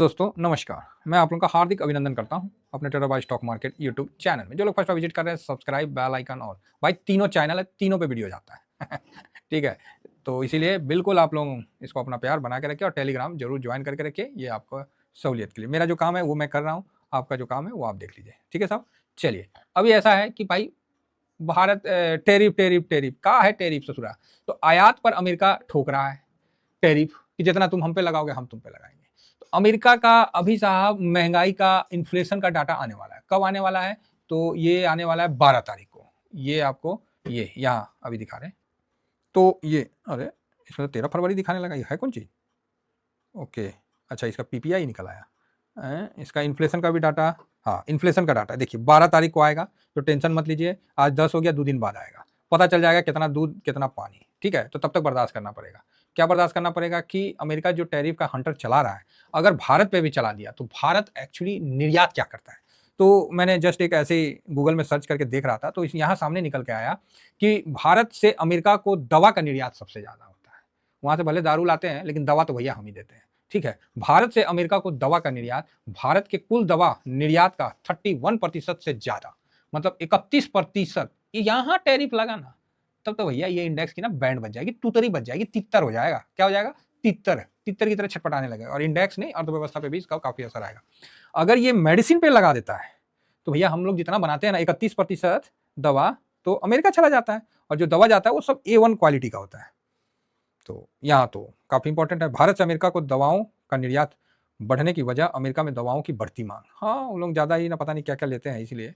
दोस्तों नमस्कार, मैं आप लोगों का हार्दिक अभिनंदन करता हूं अपने trader by stock market YouTube channel में। जो लोग फर्स्ट बार विजिट कर रहे हैं, सब्सक्राइब, बेल आइकन और भाई तीनों चैनल है, तीनों पे वीडियो जाता है ठीक है, तो इसीलिए बिल्कुल आप लोग इसको अपना प्यार बना के रखिए और टेलीग्राम जरूर ज्वाइन करके रखिए। ये आपको सहूलियत के लिए, मेरा जो काम है वो मैं कर रहा हूँ, आपका जो काम है वो आप देख लीजिए। ठीक है साहब, चलिए अभी ऐसा है कि भाई भारत टेरिफ टेरिफ टेरिफ का है, टेरिफ ससुरा। तो आयात पर अमेरिका ठोक रहा है टेरिफ कि जितना तुम हम पे लगाओगे हम तुम पे लगाएंगे। तो अमेरिका का अभी साहब महंगाई का, इन्फ्लेशन का डाटा आने वाला है। कब आने वाला है? तो ये आने वाला है 12 तारीख को। ये आपको ये यहाँ अभी दिखा रहे हैं। तो ये अरे इसमें तो 13 फरवरी दिखाने लगा, ये है कौन चीज? ओके, अच्छा इसका पीपीआई निकल आया। इसका इन्फ्लेशन का भी डाटा, हाँ इन्फ्लेशन का डाटा देखिए 12 तारीख को आएगा। तो टेंशन मत लीजिए, आज 10 हो गया, 2 दिन बाद आएगा, पता चल जाएगा कितना दूध कितना पानी। ठीक है, तो तब तक बर्दाश्त करना पड़ेगा। क्या बर्दाश्त करना पड़ेगा कि अमेरिका जो टैरिफ का हंटर चला रहा है, अगर भारत पे भी चला दिया तो भारत एक्चुअली निर्यात क्या करता है। तो मैंने जस्ट एक ऐसे गूगल में सर्च करके देख रहा था, तो यहाँ सामने निकल के आया कि भारत से अमेरिका को दवा का निर्यात सबसे ज्यादा होता है। वहां से भले दारू लाते हैं लेकिन दवा तो भैया हम ही देते हैं। ठीक है, भारत से अमेरिका को दवा का निर्यात, भारत के कुल दवा निर्यात का 31% से ज्यादा, मतलब 31% यहां टैरिफ लगा ना, तब तो भैया ये इंडेक्स की ना बैंड बच जाएगी, तुतरी बच जाएगी, तितर हो जाएगा। क्या हो जाएगा? तितर, तितर की तरह छटपटाने लगेगा और इंडेक्स नहीं, अर्थव्यवस्था पे भी इसका काफी असर आएगा। अगर ये मेडिसिन पे लगा देता है तो भैया हम लोग जितना बनाते हैं ना 31% दवा, तो अमेरिका चला जाता है और जो दवा जाता है वो सब A1 क्वालिटी का होता है। तो यहाँ तो काफी इंपॉर्टेंट है। भारत से अमेरिका को दवाओं का निर्यात बढ़ने की वजह अमेरिका में दवाओं की बढ़ती मांग। हाँ, उन लोग ज्यादा ही ना पता नहीं क्या क्या लेते हैं, इसलिए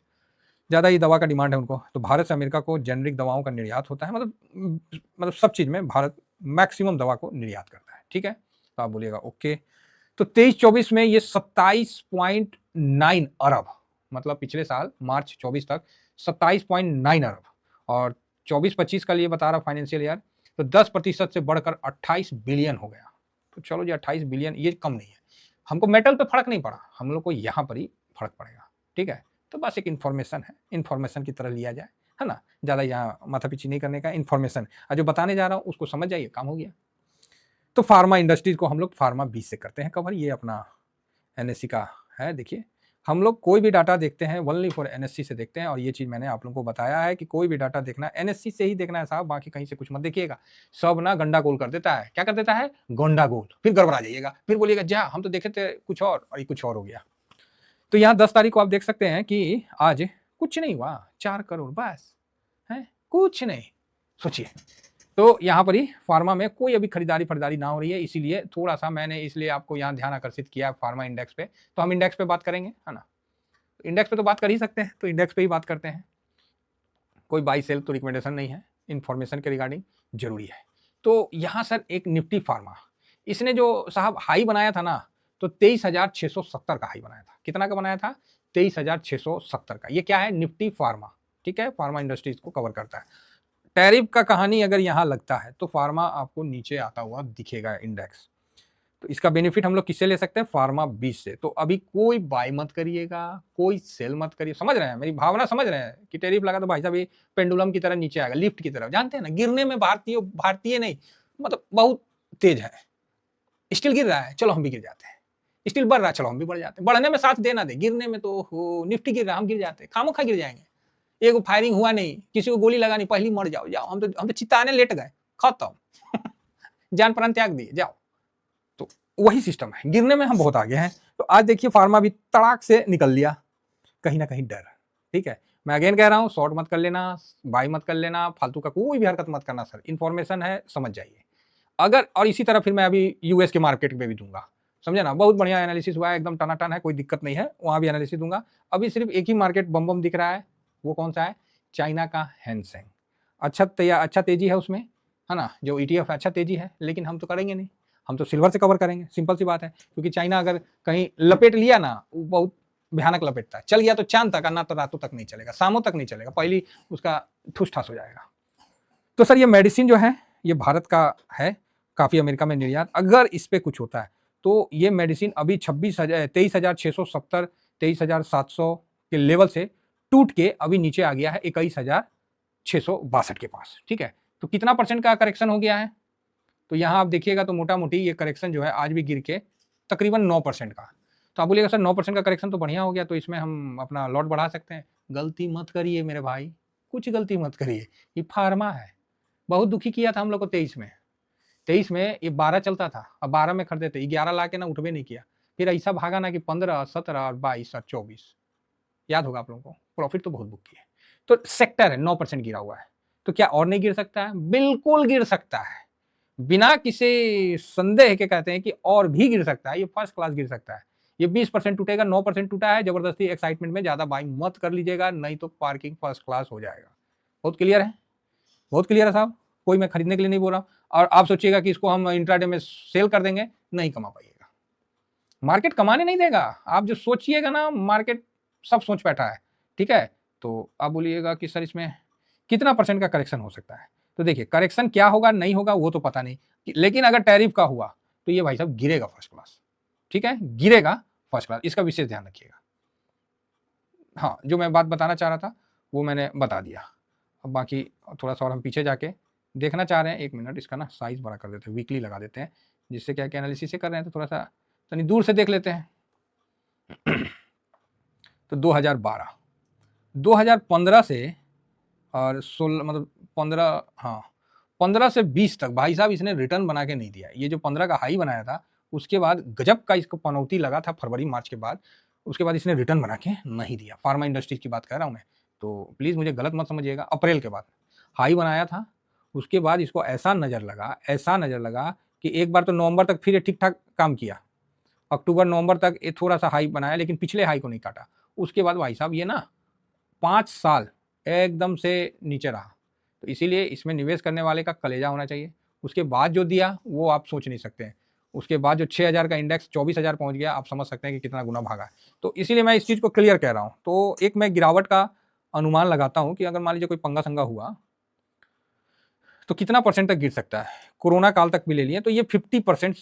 ज्यादा ही दवा का डिमांड है उनको। तो भारत से अमेरिका को जेनरिक दवाओं का निर्यात होता है, मतलब सब चीज में भारत मैक्सिमम दवा को निर्यात करता है। ठीक है, तो आप बोलिएगा ओके। तो 23-24 में ये 27.9 अरब, मतलब पिछले साल मार्च 24 तक 27.9 अरब, और 24-25 का लिए बता रहा फाइनेंशियल ईयर, तो 10% से बढ़कर 28 बिलियन हो गया। तो चलो जी 28 बिलियन ये कम नहीं है, हमको मेटल पे फर्क नहीं पड़ा, हम लोग को यहाँ पर ही फर्क पड़ेगा। ठीक है, तो बस एक इन्फॉर्मेशन है, इन्फॉर्मेशन की तरह लिया जाए, है ना, ज़्यादा यहाँ माथा पीछी नहीं करने का, इन्फॉर्मेशन और जो बताने जा रहा हूँ उसको समझ जाइए, काम हो गया। तो फार्मा इंडस्ट्रीज को हम लोग फार्मा 20 से करते हैं कवर, ये अपना एनएससी का है। देखिए हम लोग कोई भी डाटा देखते हैं ओनली फॉर एनएससी से देखते हैं, और ये चीज़ मैंने आप लोगों को बताया है कि कोई भी डाटा देखना एनएससी से ही देखना है साहब, बाकी कहीं से कुछ मत देखिएगा। सब ना गंडा गोल कर देता है। क्या कर देता है? गोंडा गोल, फिर गड़बड़ा जाइएगा, फिर बोलिएगा जा हम तो देखे थे कुछ और ये कुछ और हो गया। तो यहाँ 10 तारीख को आप देख सकते हैं कि आज कुछ नहीं हुआ, 4 करोड़ बस है, कुछ नहीं। सोचिए, तो यहाँ पर ही फार्मा में कोई अभी खरीदारी ना हो रही है, इसीलिए थोड़ा सा मैंने इसलिए आपको यहाँ ध्यान आकर्षित किया फार्मा इंडेक्स पे। तो हम इंडेक्स पे बात करेंगे, है ना, इंडेक्स पे तो बात कर ही सकते हैं, तो इंडेक्स पे ही बात करते हैं। कोई बाई सेल तो रिकमेंडेशन नहीं है, इन्फॉर्मेशन के रिगार्डिंग जरूरी है। तो यहाँ सर एक निफ्टी फार्मा, इसने जो साहब हाई बनाया था ना, तो 23,670 का हाई बनाया था। कितना का बनाया था? 23,670 का। ये क्या है? Nifty pharma. ठीक है, फार्मा इंडस्ट्रीज को कवर करता है। टैरिफ का कहानी अगर यहाँ लगता है तो फार्मा आपको नीचे आता हुआ दिखेगा इंडेक्स। तो इसका बेनिफिट हम लोग किससे ले सकते हैं? फार्मा 20 से। तो अभी कोई बाय मत करिएगा, कोई सेल मत करिए, समझ रहे हैं मेरी भावना, समझ रहे हैं कि टैरिफ लगा तो भाई साहब ये पेंडुलम की तरह नीचे आएगा, लिफ्ट की तरह, जानते हैं ना, गिरने में भारतीय नहीं, मतलब बहुत तेज है। स्टील गिर रहा है, चलो हम भी गिर जाते हैं। स्टील बढ़ रहा है, चलो हम भी बढ़ जाते हैं। बढ़ने में साथ देना दे, गिरने में तो निफ्टी गिर रहा है, हम गिर जाते हैं, खामोखा गिर जाएंगे। एक फायरिंग हुआ नहीं, किसी को गोली लगानी, पहली मर जाओ, जाओ हम तो चिताने लेट गए, खत्म जान प्राण त्याग दिए, जाओ। तो वही सिस्टम है, गिरने में हम बहुत आगे हैं। तो आज देखिए फार्मा भी तड़ाक से निकल लिया, कहीं ना कहीं डर। ठीक है, मैं अगेन कह रहा हूं, शॉर्ट मत कर लेना, बाय मत कर लेना, फालतू का कोई भी हरकत मत करना सर, इन्फॉर्मेशन है, समझ जाइए। अगर और इसी तरह फिर मैं अभी यूएस के मार्केट पे भी दूंगा, समझे ना, बहुत बढ़िया एनालिसिस हुआ है, एकदम टनाटन है, कोई दिक्कत नहीं है, वहां भी एनालिसिस दूंगा। अभी सिर्फ एक ही मार्केट बम बम दिख रहा है, वो कौन सा है? चाइना का हैंसेंग। अच्छा तेजी है उसमें, है ना, जो ETF है, अच्छा तेजी है, लेकिन हम तो करेंगे नहीं, हम तो सिल्वर से कवर करेंगे, सिंपल सी बात है। क्योंकि चाइना अगर कहीं लपेट लिया ना, वो बहुत भयानक लपेटता है, चल गया तो चांद तक, ना तो रातों तक नहीं चलेगा, शामों तक नहीं चलेगा, पहली उसका ठूस ठास हो जाएगा। तो सर ये मेडिसिन जो है ये भारत का है, काफी अमेरिका में निर्यात। अगर इस पे कुछ होता है तो ये मेडिसिन अभी 23,670 23,700 के लेवल से टूट के अभी नीचे आ गया है 21,662 के पास। ठीक है, तो कितना % का करेक्शन हो गया है? तो यहाँ आप देखिएगा तो मोटा मोटी ये करेक्शन जो है आज भी गिर के तकरीबन 9% का। तो आप बोलिएगा सर 9% का करेक्शन तो बढ़िया हो गया, तो इसमें हम अपना लॉट बढ़ा सकते हैं। गलती मत करिए मेरे भाई, कुछ गलती मत करिए। ये फार्मा है, बहुत दुखी किया था हम लोग को 23 में। 23 में ये 12 चलता था, अब 12 में खरीदे थे, 11 ला के ना उठबे नहीं किया। फिर ऐसा भागा ना कि 15, 17 और 22 और 24, याद होगा आप लोगों को, प्रॉफिट तो बहुत बुक किए। तो सेक्टर है 9% गिरा हुआ है, तो क्या और नहीं गिर सकता है? बिल्कुल गिर सकता है, बिना किसी संदेह के कहते हैं कि और भी गिर सकता है। ये फर्स्ट क्लास गिर सकता है। ये 20% टूटेगा, 9% टूटा है, जबरदस्ती एक्साइटमेंट में ज्यादा बाइंग मत कर लीजिएगा, नहीं तो पार्किंग फर्स्ट क्लास हो जाएगा। बहुत क्लियर है, बहुत क्लियर है साहब। कोई मैं खरीदने के लिए नहीं बोल रहा हूं। और आप सोचिएगा कि इसको हम इंट्राडे में सेल कर देंगे, नहीं कमा पाइएगा, मार्केट कमाने नहीं देगा। आप जो सोचिएगा ना, मार्केट सब सोच बैठा है, ठीक है। तो आप बोलिएगा कि सर इसमें कितना परसेंट का करेक्शन हो सकता है? तो देखिए, करेक्शन क्या होगा नहीं होगा वो तो पता नहीं, लेकिन अगर टैरिफ का हुआ तो ये भाई साहब गिरेगा फर्स्ट क्लास, ठीक है, गिरेगा फर्स्ट क्लास, इसका विशेष ध्यान रखिएगा। हाँ, जो मैं बात बताना चाह रहा था वो मैंने बता दिया। अब बाकी थोड़ा सा और हम पीछे जाके देखना चाह रहे हैं। 1 मिनट, इसका ना साइज बड़ा कर देते हैं, वीकली लगा देते हैं, जिससे क्या एनालिसिस से कर रहे हैं तो थोड़ा सा तनी दूर से देख लेते हैं। तो 2015 से और 16 मतलब 15, हाँ 15 से 20 तक भाई साहब इसने रिटर्न बना के नहीं दिया। ये जो 15 का हाई बनाया था, उसके बाद गजब का इसको पनौती लगा था फरवरी मार्च के बाद, उसके बाद इसने रिटर्न बना के नहीं दिया। फार्मा इंडस्ट्रीज की बात कर रहा हूँ मैं, तो प्लीज़ मुझे गलत मत समझिएगा। अप्रैल के बाद हाई बनाया था, उसके बाद इसको ऐसा नज़र लगा कि एक बार तो नवंबर तक फिर ठीक ठाक काम किया, अक्टूबर नवंबर तक ये थोड़ा सा हाई बनाया, लेकिन पिछले हाई को नहीं काटा। उसके बाद भाई साहब ये ना 5 साल एकदम से नीचे रहा। तो इसीलिए इसमें निवेश करने वाले का कलेजा होना चाहिए। उसके बाद जो दिया वो आप सोच नहीं सकते हैं। उसके बाद जो 6000 का इंडेक्स 24,000 पहुंच गया, आप समझ सकते हैं कि कितना गुना भागा है। तो इसीलिए मैं इस चीज़ को क्लियर कह रहा हूँ। तो एक मैं गिरावट का अनुमान लगाता हूँ कि अगर मान लीजिए कोई पंगा संगा हुआ तो कितना परसेंट तक गिर सकता है। कोरोना काल तक भी ले लिए तो ये 50%,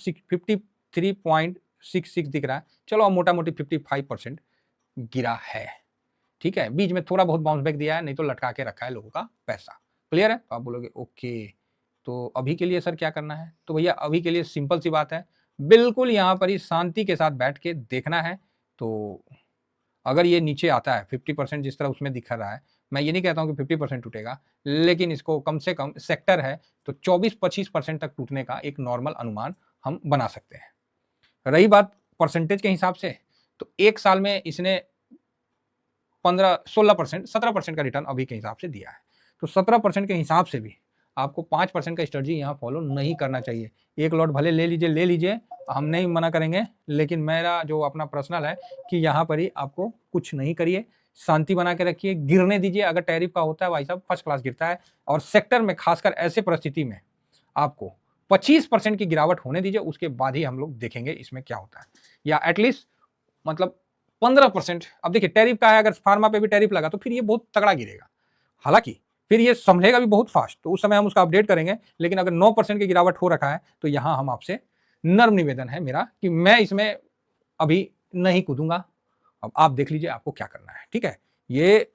53.66 दिख रहा है। चलो अब मोटा मोटी 55% गिरा है, ठीक है। बीच में थोड़ा बहुत बाउंस बैक दिया है, नहीं तो लटका के रखा है लोगों का पैसा। क्लियर है? तो आप बोलोगे ओके, तो अभी के लिए सर क्या करना है? तो भैया अभी के लिए सिंपल सी बात है, बिल्कुल यहाँ पर ही शांति के साथ बैठ के देखना है। तो अगर ये नीचे आता है 50% जिस तरह उसमें दिखा रहा है, मैं ये नहीं कहता हूँ कि 50% टूटेगा, लेकिन इसको कम से कम सेक्टर है तो 24-25% तक टूटने का एक नॉर्मल अनुमान हम बना सकते हैं। रही बात परसेंटेज के हिसाब से, तो एक साल में इसने 15-16%, 17% का रिटर्न अभी के हिसाब से दिया है। तो 17% के हिसाब से भी आपको 5% का स्ट्रेटजी यहाँ फॉलो नहीं करना चाहिए। एक लॉट भले ले लीजिए, हम नहीं मना करेंगे, लेकिन मेरा जो अपना पर्सनल है कि यहाँ पर ही आपको कुछ नहीं करिए, शांति बना के रखिए, गिरने दीजिए। अगर टैरिफ का होता है भाई साहब फर्स्ट क्लास गिरता है, और सेक्टर में खासकर ऐसे परिस्थिति में आपको 25% की गिरावट होने दीजिए, उसके बाद ही हम लोग देखेंगे इसमें क्या होता है, या एटलीस्ट मतलब 15%। अब देखिए टैरिफ का है, अगर फार्मा पे भी टैरिफ लगा तो फिर ये बहुत तगड़ा गिरेगा, हालांकि फिर ये संभलेगा भी बहुत फास्ट, तो उस समय हम उसका अपडेट करेंगे। लेकिन अगर 9% की गिरावट हो रखा है तो यहां हम आपसे नर्म निवेदन है मेरा कि मैं इसमें अभी नहीं कूदूंगा। अब आप देख लीजिए आपको क्या करना है, ठीक है। ये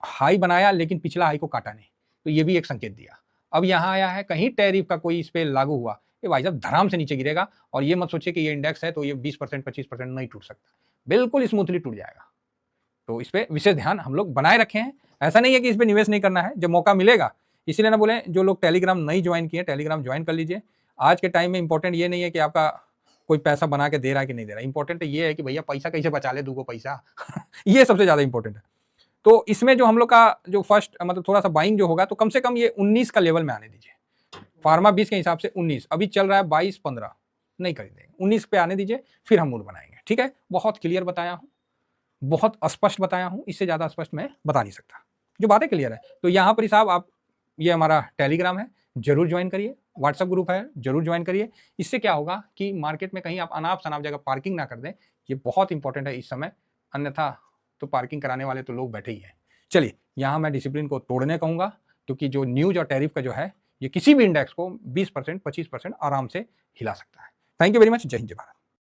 हाई बनाया लेकिन पिछला हाई को काटा नहीं, तो ये भी एक संकेत दिया। अब यहां आया है, कहीं टैरिफ का कोई इस पे लागू हुआ, ये भाई साहब धराम से नीचे गिरेगा। और ये मत सोचिए कि ये इंडेक्स है तो ये 20% 25% नहीं टूट सकता, बिल्कुल स्मूथली टूट जाएगा। तो इस पे विशेष ध्यान हम लोग बनाए रखे हैं। ऐसा नहीं है कि इस पे निवेश नहीं करना है, जब मौका मिलेगा। इसीलिए ना बोले, जो लोग टेलीग्राम नहीं ज्वाइन किए, टेलीग्राम ज्वाइन कर लीजिए। आज के टाइम में इंपॉर्टेंट ये नहीं है कि आपका कोई पैसा बना के दे रहा है कि नहीं दे रहा है, इंपॉर्टेंट ये है कि भैया पैसा कैसे बचा ले, 2 पैसा ये सबसे ज्यादा इंपॉर्टेंट है। तो इसमें जो हम लोग का जो फर्स्ट मतलब थोड़ा सा बाइंग जो होगा, तो कम से कम ये 19 का लेवल में आने दीजिए। फार्मा 20 के हिसाब से 19, अभी चल रहा है 22-15, नहीं खरीदेंगे, 19 पे आने दीजिए, फिर हम मूड बनाएंगे, ठीक है। बहुत क्लियर बताया हूँ, बहुत स्पष्ट बताया हूँ, इससे ज़्यादा स्पष्ट मैं बता नहीं सकता, जो बातें क्लियर है। तो यहाँ पर साहब आप, ये हमारा टेलीग्राम है, जरूर ज्वाइन करिए, व्हाट्सएप ग्रुप है, जरूर ज्वाइन करिए। इससे क्या होगा कि मार्केट में कहीं आप अनाप शनाप जगह पार्किंग ना कर दें, ये बहुत इंपॉर्टेंट है इस समय, अन्यथा तो पार्किंग कराने वाले तो लोग बैठे ही हैं। चलिए, यहाँ मैं डिसिप्लिन को तोड़ने कहूँगा, क्योंकि जो न्यूज और टैरिफ का जो है, ये किसी भी इंडेक्स को 20% 25% आराम से हिला सकता है। Thank you very much. जय हिंद, जय भारत।